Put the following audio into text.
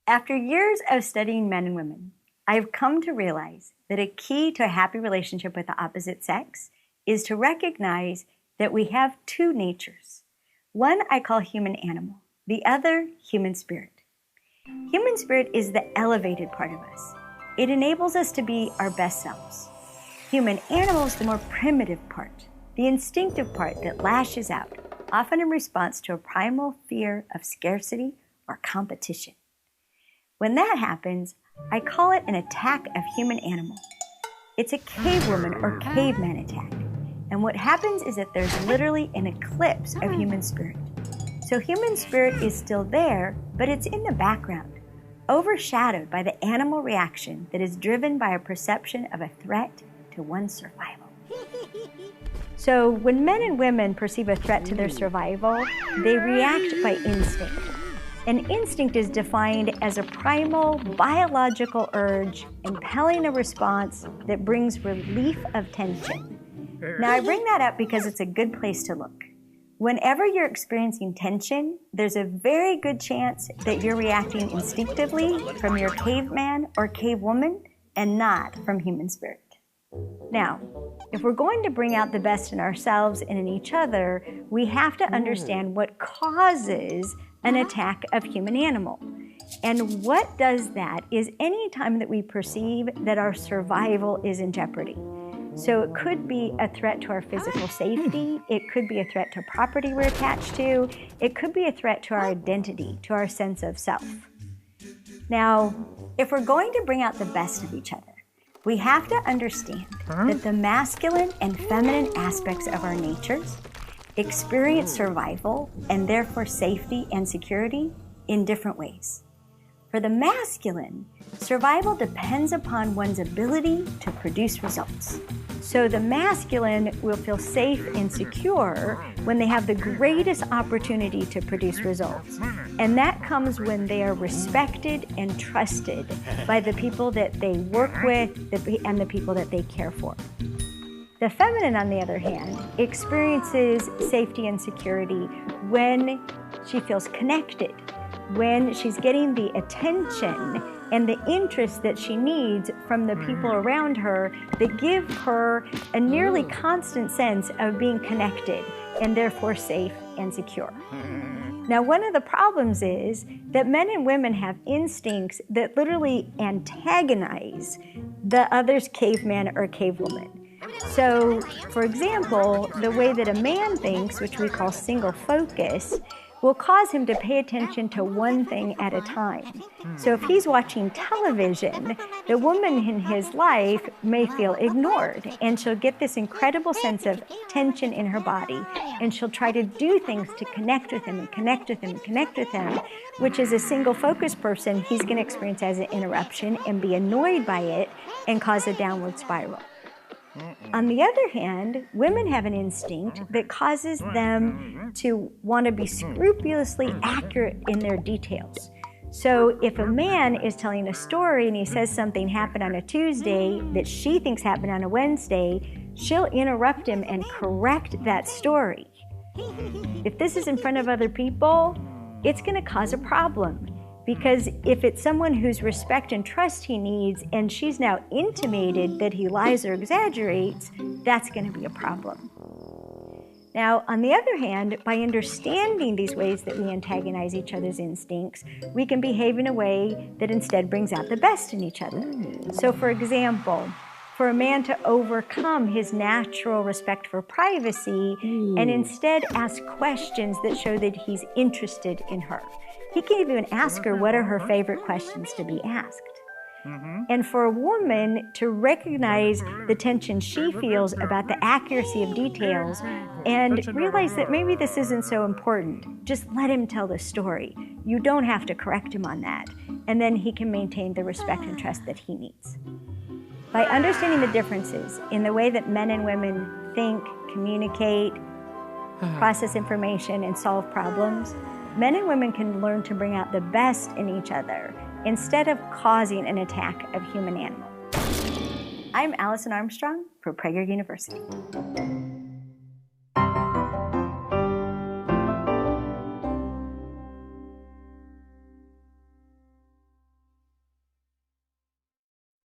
After years of studying men and women, I've come to realize that a key to a happy relationship with the opposite sex is to recognize that we have two natures. One I call human animal, the other human spirit. Human spirit is the elevated part of us. It enables us to be our best selves. Human animal is the more primitive part, the instinctive part that lashes out, often in response to a primal fear of scarcity or competition. When that happens, I call it an attack of human animal. It's a cavewoman or caveman attack. And what happens is that there's literally an eclipse of human spirit. So human spirit is still there, but it's in the background, overshadowed by the animal reaction that is driven by a perception of a threat to one's survival. So when men and women perceive a threat to their survival, they react by instinct. An instinct is defined as a primal biological urge impelling a response that brings relief of tension. Now, I bring that up because it's a good place to look. Whenever you're experiencing tension, there's a very good chance that you're reacting instinctively from your caveman or cavewoman and not from human spirit. Now, if we're going to bring out the best in ourselves and in each other, we have to understand what causes an attack of human animal. And what does that is any time that we perceive that our survival is in jeopardy. So it could be a threat to our physical safety, it could be a threat to property we're attached to, it could be a threat to our identity, to our sense of self. Now, if we're going to bring out the best of each other, we have to understand that the masculine and feminine aspects of our natures experience survival and therefore safety and security in different ways. For the masculine, survival depends upon one's ability to produce results. So the masculine will feel safe and secure when they have the greatest opportunity to produce results. And that comes when they are respected and trusted by the people that they work with and the people that they care for. The feminine, on the other hand, experiences safety and security when she feels connected, when she's getting the attention and the interest that she needs from the people around her that give her a nearly constant sense of being connected and therefore safe and secure. Now, one of the problems is that men and women have instincts that literally antagonize the other's caveman or cavewoman. So, for example, the way that a man thinks, which we call single focus, will cause him to pay attention to one thing at a time. So if he's watching television, the woman in his life may feel ignored, and she'll get this incredible sense of tension in her body, and she'll try to do things to connect with him and connect with him and connect with him, which as a single focus person, he's going to experience as an interruption and be annoyed by it and cause a downward spiral. On the other hand, women have an instinct that causes them to want to be scrupulously accurate in their details. So if a man is telling a story and he says something happened on a Tuesday that she thinks happened on a Wednesday, she'll interrupt him and correct that story. If this is in front of other people, it's going to cause a problem. Because if it's someone whose respect and trust he needs, and she's now intimated that he lies or exaggerates, that's going to be a problem. Now, on the other hand, by understanding these ways that we antagonize each other's instincts, we can behave in a way that instead brings out the best in each other. So, for example, for a man to overcome his natural respect for privacy and instead ask questions that show that he's interested in her. He can even ask her what are her favorite questions to be asked. And for a woman to recognize the tension she feels about the accuracy of details and realize that maybe this isn't so important, just let him tell the story. You don't have to correct him on that. And then he can maintain the respect and trust that he needs. By understanding the differences in the way that men and women think, communicate, process information, and solve problems, men and women can learn to bring out the best in each other instead of causing an attack of human animal. I'm Allison Armstrong for Prager University.